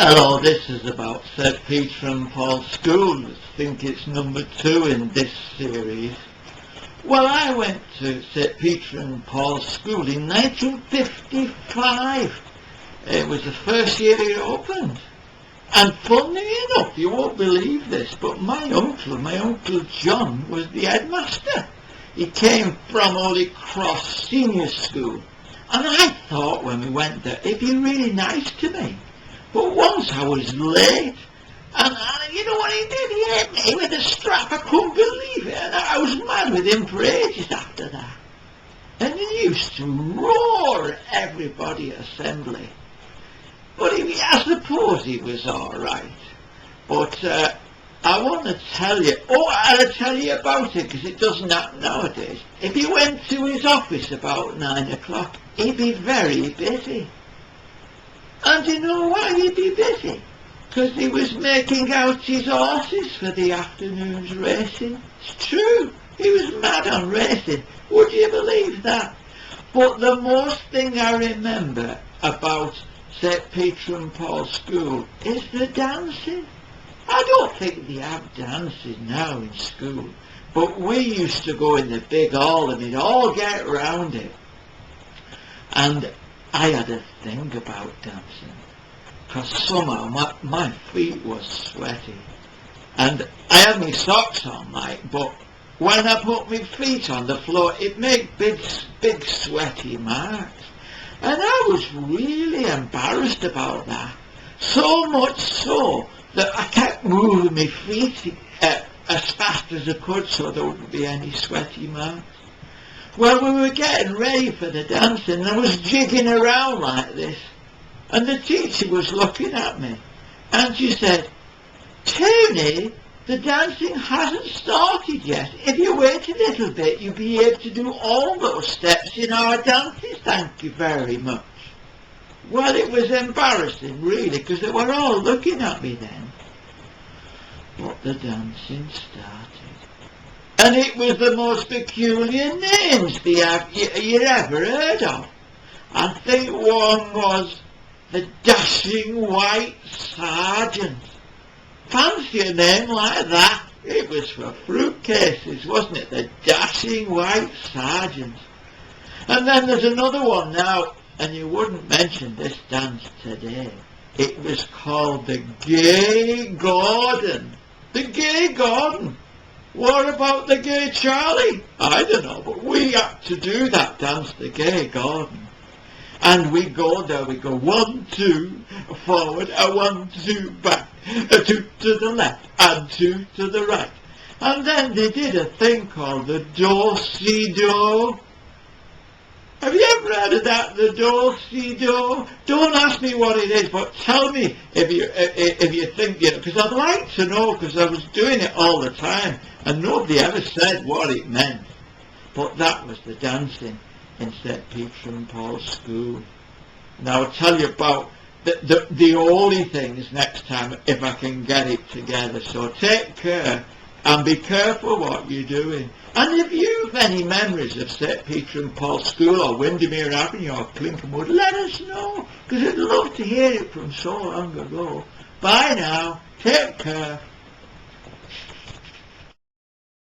Hello, this is about St. Peter and Paul's School. I think it's number 2 in this series. Well, I went to St. Peter and Paul's School in 1955. It was the first year it opened. And funnily enough, you won't believe this, but my uncle John, was the headmaster. He came from Holy Cross Senior School. And I thought when we went there, he'd be really nice to me. But once I was late, and you know what he did? He hit me with a strap. I couldn't believe it. And I was mad with him for ages after that. And he used to roar at everybody at assembly. But I suppose he was all right. But I want to tell you, I'll tell you about it because it doesn't happen nowadays. If you went to his office about 9 o'clock, he'd be very busy. And you know why he'd be busy? Because he was making out his horses for the afternoon's racing. It's true, he was mad on racing. Would you believe that? But the most thing I remember about St. Peter and Paul's School is the dancing. I don't think they have dances now in school, but we used to go in the big hall and we'd all get round it. And I had a thing about dancing, because somehow my feet were sweaty. And I had my socks on, but when I put my feet on the floor, it made big sweaty marks. And I was really embarrassed about that. So much so that I kept moving my feet as fast as I could so there wouldn't be any sweaty marks. Well, we were getting ready for the dancing and I was jigging around like this. And the teacher was looking at me. And she said, "Tony, the dancing hasn't started yet. If you wait a little bit, you'll be able to do all those steps in our dances. Thank you very much." Well, it was embarrassing, really, because they were all looking at me then. But the dancing started. And it was the most peculiar names you'd ever heard of. I think one was the Dashing White Sergeant. Fancy a name like that. It was for fruit cases, wasn't it? The Dashing White Sergeant. And then there's another one now, and you wouldn't mention this dance today. It was called the Gay Gordon. The Gay Gordon. What about the Gay Charlie? I don't know, but we had to do that dance, the Gay Gordon. And we go there, we go 1, 2, forward, 1, 2, back, 2 to the left, and 2 to the right. And then they did a thing called the Dosi Do. Have you ever heard of that, the Dosi Do? Don't ask me what it is, but tell me if you think, because I'd like to know, because I was doing it all the time, and nobody ever said what it meant. But that was the dancing in St. Peter and Paul's School. Now I'll tell you about the holy things next time, if I can get it together. So take care, and be careful what you're doing. And if you've any memories of St. Peter and Paul's School, or Windermere Avenue, or Clinkenwood, let us know, because I'd love to hear it from so long ago. Bye now, take care.